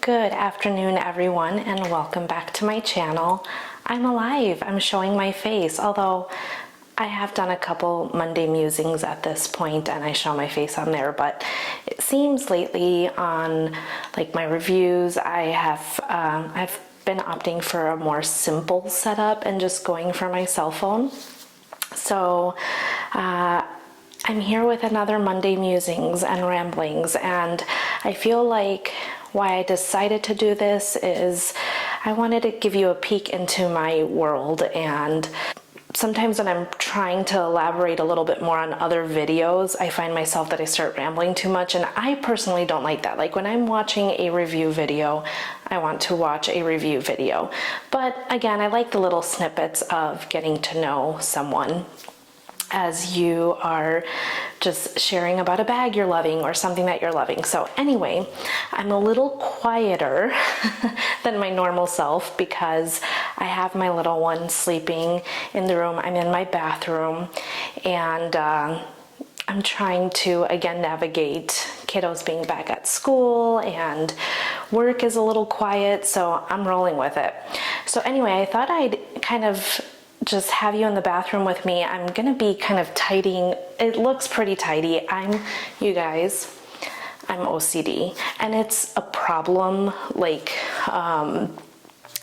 Good afternoon, everyone, and welcome back to my channel. I'm alive. I'm showing my face, although I have done a couple Monday musings at this point and I show my face on there, but it seems lately on like my reviews I've been opting for a more simple setup and just going for my cell phone. So I'm here with another Monday musings and ramblings, and I feel like why I decided to do this is I wanted to give you a peek into my world. And sometimes when I'm trying to elaborate a little bit more on other videos, I find myself that I start rambling too much, and I personally don't like that. Like when I'm watching a review video, I want to watch a review video. But again, I like the little snippets of getting to know someone as you are just sharing about a bag you're loving or something that you're loving. So anyway, I'm a little quieter than my normal self because I have my little one sleeping in the room. I'm in my bathroom, and I'm trying to again navigate kiddos being back at school, and work is a little quiet, so I'm rolling with it. So anyway, I thought I'd kind of just have you in the bathroom with me. I'm gonna be kind of tidying. It looks pretty tidy. You guys, I'm OCD, and it's a problem. Like,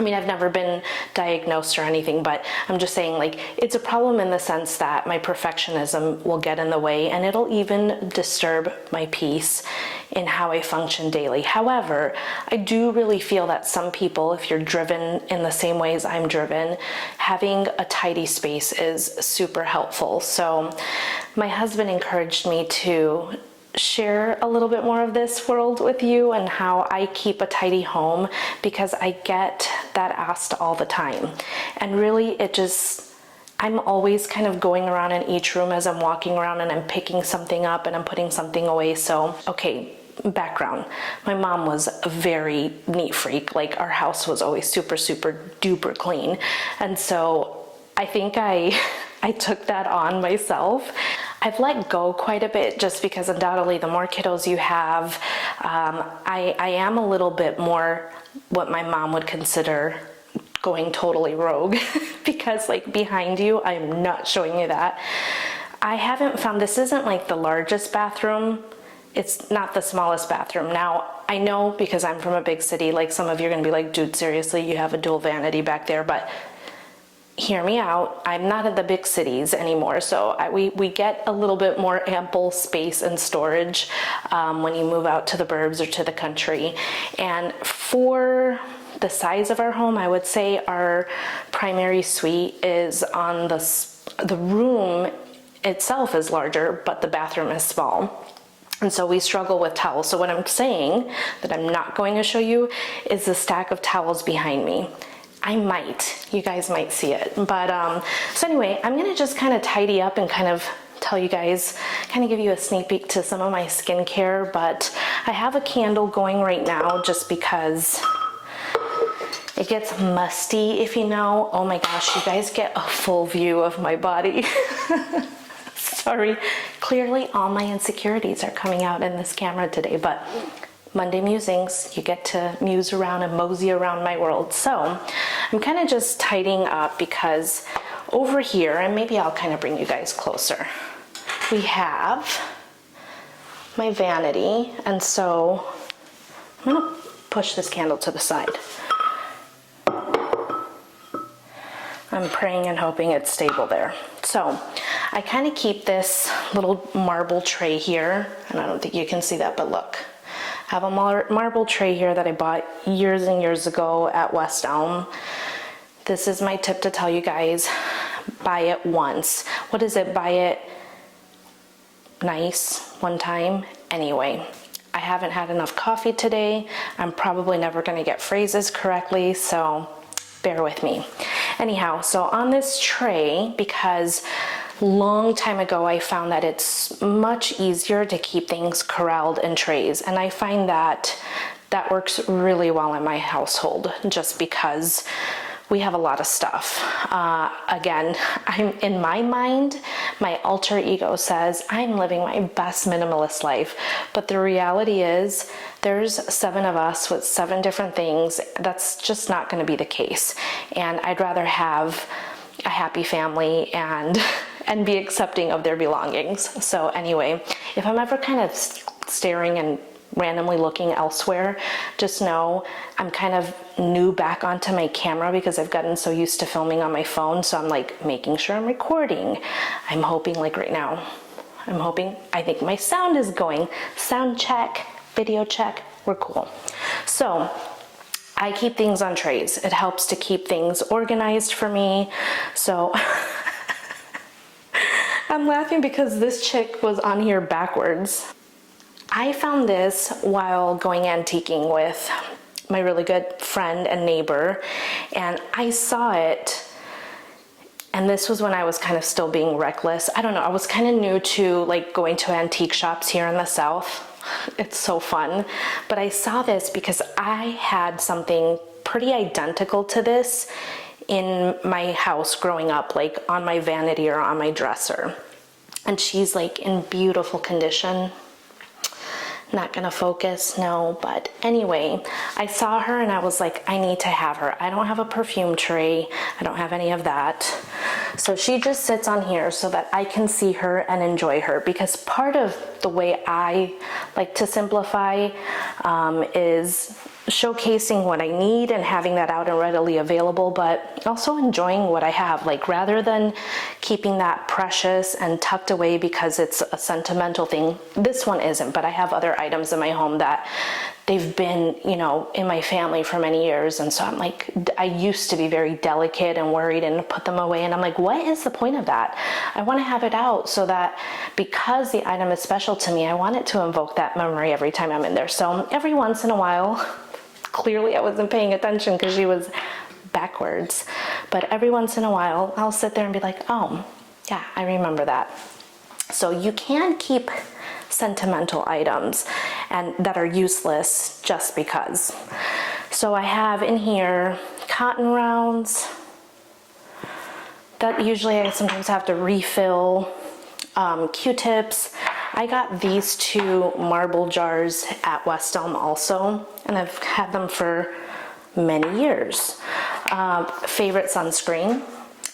I mean, I've never been diagnosed or anything, but I'm just saying, like, it's a problem in the sense that my perfectionism will get in the way, and it'll even disturb my peace in how I function daily. However, I do really feel that some people, if you're driven in the same ways I'm driven, having a tidy space is super helpful. So my husband encouraged me to share a little bit more of this world with you and how I keep a tidy home, because I get that asked all the time. And really I'm always kind of going around in each room as I'm walking around, and I'm picking something up and I'm putting something away. So, okay, background. My mom was a very neat freak. Like, our house was always super, super duper clean. And so I think I took that on myself. I've let go quite a bit just because undoubtedly the more kiddos you have, I am a little bit more what my mom would consider going totally rogue because like behind you, I'm not showing you that. I haven't found, this isn't like the largest bathroom. It's not the smallest bathroom. Now, I know because I'm from a big city, like some of you are gonna be like, dude, seriously, you have a dual vanity back there, but hear me out. I'm not in the big cities anymore, so we get a little bit more ample space and storage when you move out to the burbs or to the country. And for the size of our home, I would say our primary suite is on the room itself is larger, but the bathroom is small. And so we struggle with towels. So what I'm saying that I'm not going to show you is the stack of towels behind me. You guys might see it. But so anyway, I'm gonna just kind of tidy up and kind of tell you guys, kind of give you a sneak peek to some of my skincare. But I have a candle going right now just because it gets musty, if you know. Oh my gosh, you guys get a full view of my body. Sorry, clearly all my insecurities are coming out in this camera today, but Monday musings, you get to muse around and mosey around my world. So I'm kind of just tidying up because over here, and maybe I'll kind of bring you guys closer, we have my vanity. And so I'm gonna push this candle to the side. I'm praying and hoping it's stable there. So I kind of keep this little marble tray here, and I don't think you can see that, but look. I have a marble tray here that I bought years and years ago at West Elm. This is my tip to tell you guys, buy it once. What is it? Buy it nice one time. Anyway, I haven't had enough coffee today. I'm probably never gonna get phrases correctly, so bear with me. Anyhow, so on this tray, because long time ago I found that it's much easier to keep things corralled in trays, and I find that that works really well in my household just because we have a lot of stuff. Again, in my mind, my alter ego says I'm living my best minimalist life, but the reality is there's 7 of us with 7 different things. That's just not going to be the case, and I'd rather have a happy family and be accepting of their belongings. So anyway, if I'm ever kind of staring and randomly looking elsewhere, just know I'm kind of new back onto my camera because I've gotten so used to filming on my phone. So I'm like making sure I'm recording. I'm hoping, like right now, I think my sound is going. Sound check, video check, we're cool. So I keep things on trays. It helps to keep things organized for me. So I'm laughing because this chick was on here backwards. I found this while going antiquing with my really good friend and neighbor, and I saw it, and this was when I was kind of still being reckless. I don't know, I was kind of new to like going to antique shops here in the South. It's so fun. But I saw this because I had something pretty identical to this in my house growing up, like on my vanity or on my dresser. And she's like in beautiful condition. Not gonna focus, no, but anyway, I saw her and I was like, I need to have her. I don't have a perfume tray. I don't have any of that. So she just sits on here so that I can see her and enjoy her, because part of the way I like to simplify is showcasing what I need and having that out and readily available, but also enjoying what I have. Like, rather than keeping that precious and tucked away because it's a sentimental thing, this one isn't, but I have other items in my home that they've been, you know, in my family for many years. And so I'm like, I used to be very delicate and worried and put them away. And I'm like, what is the point of that? I want to have it out so that because the item is special to me, I want it to invoke that memory every time I'm in there. So every once in a while, clearly I wasn't paying attention because she was backwards, but every once in a while I'll sit there and be like, oh yeah, I remember that. So you can keep sentimental items and that are useless just because. So I have in here cotton rounds that usually I sometimes have to refill, Q-tips. I got these 2 marble jars at West Elm also, and I've had them for many years. Favorite sunscreen.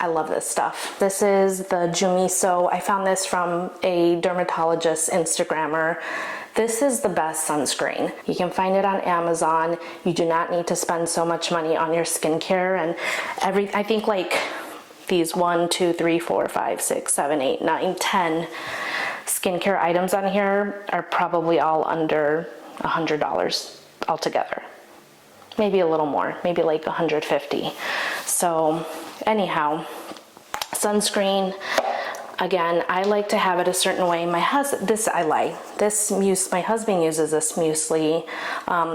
I love this stuff. This is the Jumiso. I found this from a dermatologist Instagrammer. This is the best sunscreen. You can find it on Amazon. You do not need to spend so much money on your skincare, and I think like these 1, 2, 3, 4, 5, 6, 7, 8, 9, 10 skincare items on here are probably all under $100 altogether. Maybe a little more, maybe like 150. So anyhow, sunscreen, again, I like to have it a certain way. My husband, my husband uses this muesli,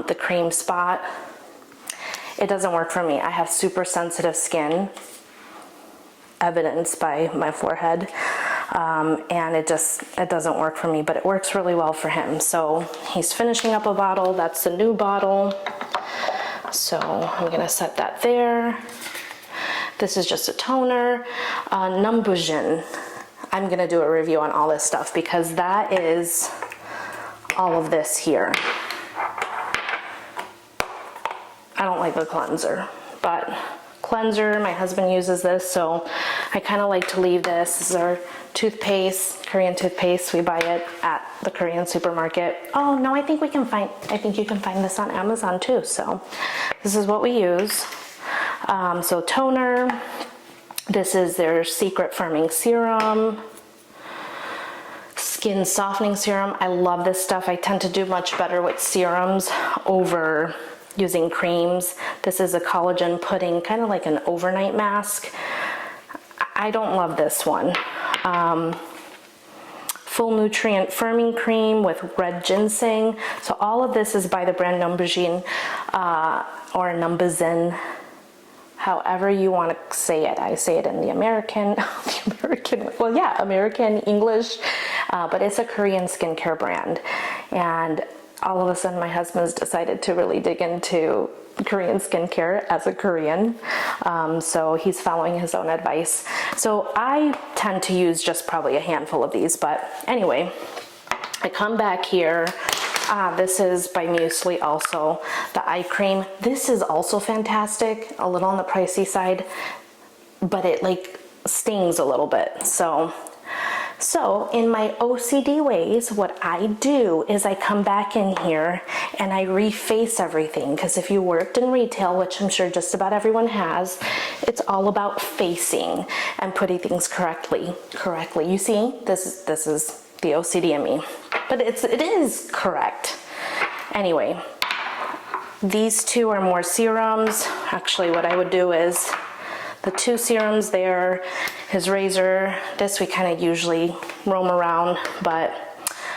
the cream spot. It doesn't work for me. I have super sensitive skin, evidenced by my forehead. And it doesn't work for me, but it works really well for him. So he's finishing up a bottle. That's the new bottle. So I'm gonna set that there. This is just a toner. Numbujin. I'm gonna do a review on all this stuff because that is all of this here. I don't like the cleanser, but cleanser, my husband uses this, so I kind of like to leave this. This is our toothpaste, Korean toothpaste. We buy it at the Korean supermarket. Oh no, I think you can find this on Amazon too. So this is what we use. So toner, this is their secret firming serum, skin softening serum. I love this stuff. I tend to do much better with serums over using creams. This is a collagen pudding, kind of like an overnight mask. I don't love this one. Full nutrient firming cream with red ginseng. So all of this is by the brand Numbujin or Numbuzin, however you want to say it. I say it in the American English, but it's a Korean skincare brand. And all of a sudden my husband's decided to really dig into Korean skincare as a Korean. So he's following his own advice. So I tend to use just probably a handful of these, but anyway, I come back here. This is by Leslye also, the eye cream. This is also fantastic, a little on the pricey side, but it like stings a little bit. So in my OCD ways, what I do is I come back in here and I reface everything, because if you worked in retail, which I'm sure just about everyone has, it's all about facing and putting things correctly. You see, this is the OCD in me, but it is correct. Anyway, these two are more serums. Actually, what I would do is the two serums there, his razor, this we kind of usually roam around, but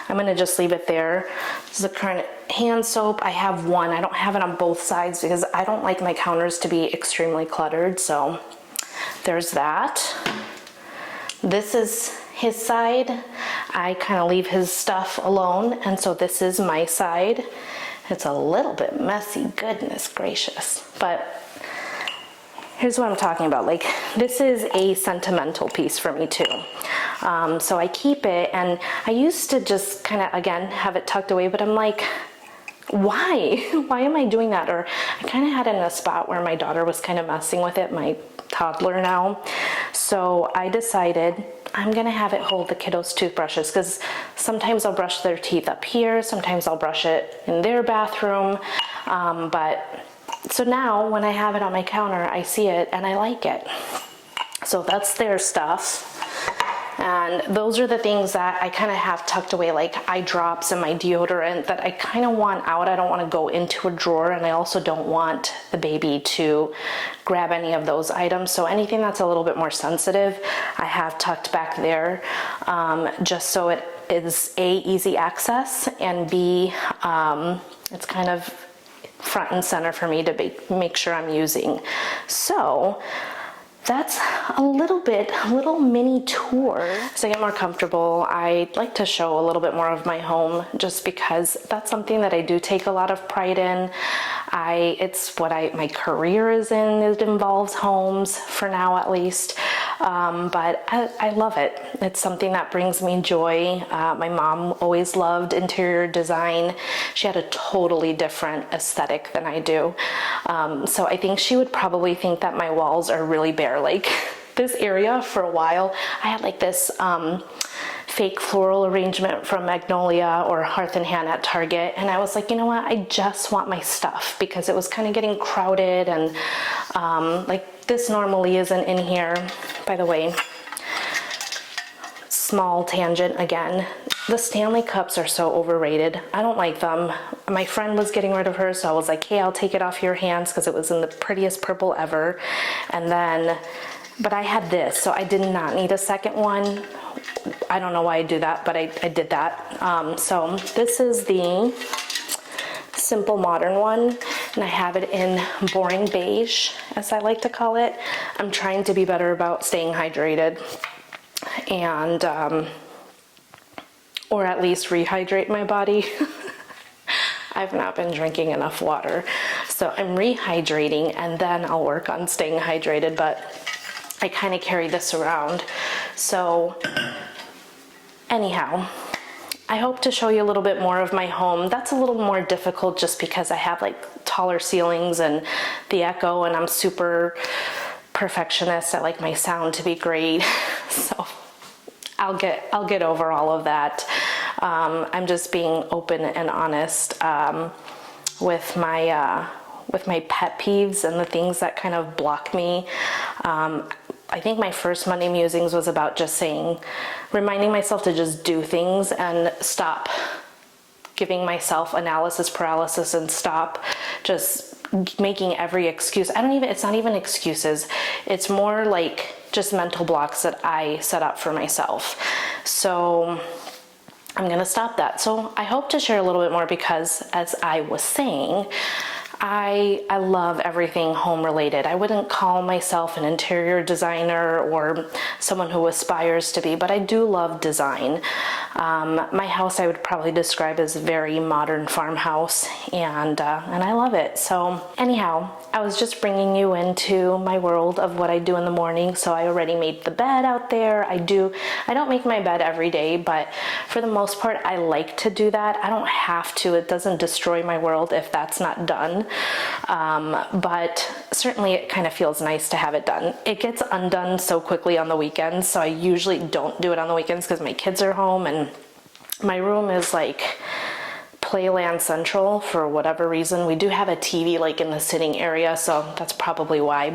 I'm gonna just leave it there. This is the current hand soap. I have one, I don't have it on both sides because I don't like my counters to be extremely cluttered, so there's that. This is his side. I kind of leave his stuff alone, and so this is my side. It's a little bit messy, goodness gracious, but here's what I'm talking about. Like, this is a sentimental piece for me too. So I keep it, and I used to just kind of, again, have it tucked away, but I'm like, why? Why am I doing that? Or I kind of had it in a spot where my daughter was kind of messing with it, my toddler now. So I decided I'm gonna have it hold the kiddos' toothbrushes, because sometimes I'll brush their teeth up here, sometimes I'll brush it in their bathroom, so now when I have it on my counter, I see it and I like it. So that's their stuff. And those are the things that I kind of have tucked away, like eye drops and my deodorant, that I kind of want out. I don't want to go into a drawer, and I also don't want the baby to grab any of those items. So anything that's a little bit more sensitive, I have tucked back there, just so it is A, easy access, and B, it's kind of front and center for me to make sure I'm using. So that's a little mini tour. As I get more comfortable, I like to show a little bit more of my home, just because that's something that I do take a lot of pride in. It's what my career is in. It involves homes, for now at least. But I love it. It's something that brings me joy. My mom always loved interior design. She had a totally different aesthetic than I do. So I think she would probably think that my walls are really bare. Like, this area for a while, I had like this fake floral arrangement from Magnolia or Hearth and Hand at Target, and I was like, you know what, I just want my stuff, because it was kind of getting crowded, and like, this normally isn't in here. By the way, small tangent again, the Stanley cups are so overrated. I don't like them. My friend was getting rid of hers, so I was like, hey, I'll take it off your hands, because it was in the prettiest purple ever. And then, but I had this, so I did not need a second one. I don't know why I do that, but I did that. So this is the Simple Modern one, and I have it in boring beige, as I like to call it. I'm trying to be better about staying hydrated, and or at least rehydrate my body. I've not been drinking enough water, so I'm rehydrating, and then I'll work on staying hydrated, but I kind of carry this around. So anyhow, I hope to show you a little bit more of my home. That's a little more difficult just because I have like taller ceilings and the echo, and I'm super perfectionist. I like my sound to be great. So I'll get over all of that. I'm just being open and honest with my pet peeves and the things that kind of block me. I think my first Monday Musings was about just reminding myself to just do things and stop giving myself analysis paralysis, and stop just making every excuse. It's not even excuses. It's more like just mental blocks that I set up for myself. So I'm gonna stop that. So I hope to share a little bit more, because as I was saying, I love everything home related. I wouldn't call myself an interior designer or someone who aspires to be, but I do love design. My house I would probably describe as a very modern farmhouse, and I love it. So anyhow, I was just bringing you into my world of what I do in the morning. So I already made the bed out there. I don't make my bed every day, but for the most part I like to do that. I don't have to. It doesn't destroy my world if that's not done, but certainly it kind of feels nice to have it done. It gets undone so quickly on the weekends, so I usually don't do it on the weekends because my kids are home, and my room is like Playland Central for whatever reason. We do have a TV like in the sitting area, so that's probably why,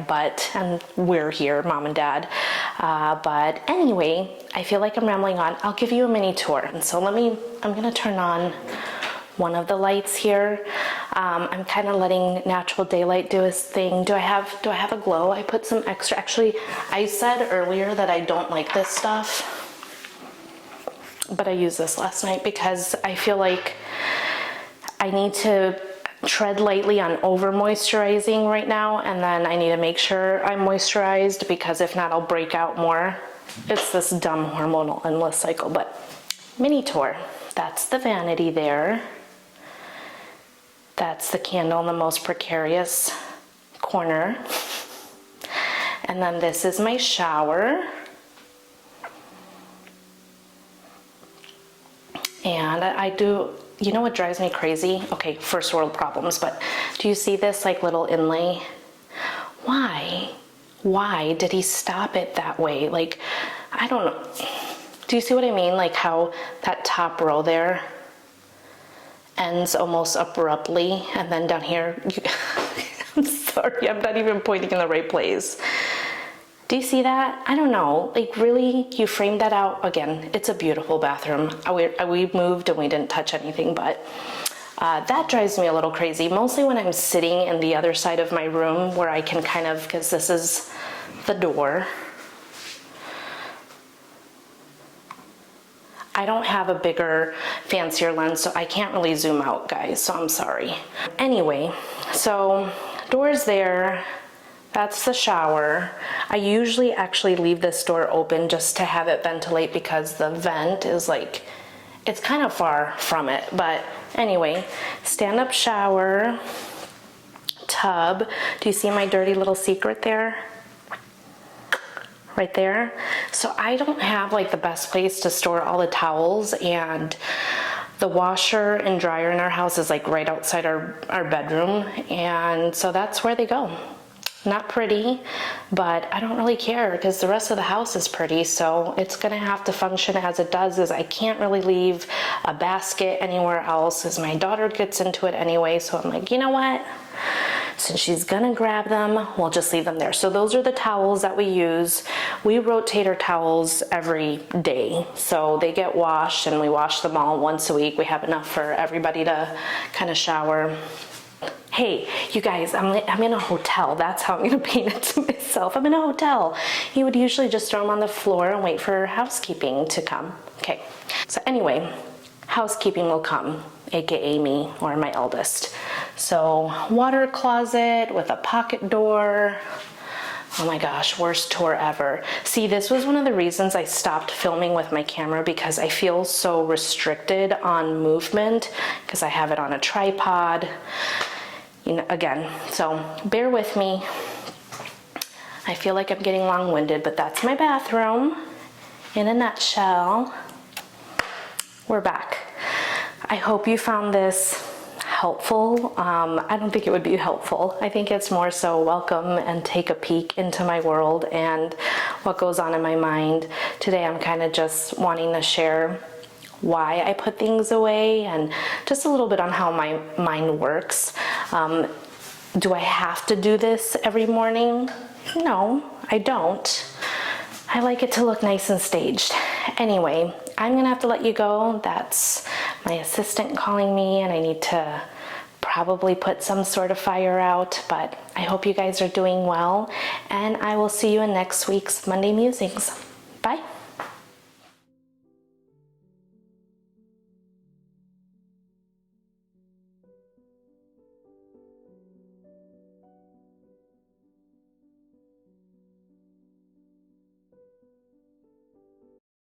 and we're here, mom and dad. But anyway, I feel like I'm rambling on. I'll give you a mini tour. And so I'm gonna turn on one of the lights here. I'm kind of letting natural daylight do its thing. Do I have a glow? I put some extra. Actually, I said earlier that I don't like this stuff, but I used this last night because I feel like I need to tread lightly on over moisturizing right now, and then I need to make sure I'm moisturized, because if not, I'll break out more. It's this dumb hormonal endless cycle. But mini tour. That's the vanity there. That's the candle in the most precarious corner. And then this is my shower. And I do, you know what drives me crazy? Okay, first world problems, but do you see this like little inlay? Why did he stop it that way? Like, I don't know. Do you see what I mean? Like how that top row there ends almost abruptly, and then down here, I'm sorry, I'm not even pointing in the right place. Do you see that? I don't know, like really, you framed that out. Again, it's a beautiful bathroom. We moved and we didn't touch anything, but that drives me a little crazy, mostly when I'm sitting in the other side of my room where I can kind of, because this is the door. I don't have a bigger, fancier lens, so I can't really zoom out, guys, so I'm sorry. Anyway, so door's there. That's the shower. I usually actually leave this door open just to have it ventilate, because the vent is like, it's kind of far from it. But anyway, stand-up shower, tub. Do you see my dirty little secret there? Right there. So I don't have like the best place to store all the towels, and the washer and dryer in our house is like right outside our bedroom, and so that's where they go. Not pretty, but I don't really care because the rest of the house is pretty, so it's gonna have to function as it does. Is I can't really leave a basket anywhere else, as my daughter gets into it anyway, so I'm like, you know what? Since she's gonna grab them, we'll just leave them there. So those are the towels that we use. We rotate our towels every day, so they get washed, and we wash them all once a week. We have enough for everybody to kind of shower. Hey, you guys, I'm in a hotel. That's how I'm gonna paint it to myself. I'm in a hotel. You would usually just throw them on the floor and wait for housekeeping to come. Okay, so anyway, housekeeping will come, AKA me or my eldest. So water closet with a pocket door. Oh my gosh, worst tour ever. See, this was one of the reasons I stopped filming with my camera, because I feel so restricted on movement because I have it on a tripod. You know, again, so bear with me. I feel like I'm getting long-winded, but that's my bathroom in a nutshell. We're back. I hope you found this helpful. I don't think it would be helpful. I think it's more so welcome and take a peek into my world and what goes on in my mind. Today I'm kind of just wanting to share why I put things away and just a little bit on how my mind works. Do I have to do this every morning? No, I don't. I like it to look nice and staged. Anyway, I'm gonna have to let you go. That's my assistant calling me, and I need to probably put some sort of fire out, but I hope you guys are doing well, and I will see you in next week's Monday Musings. Bye.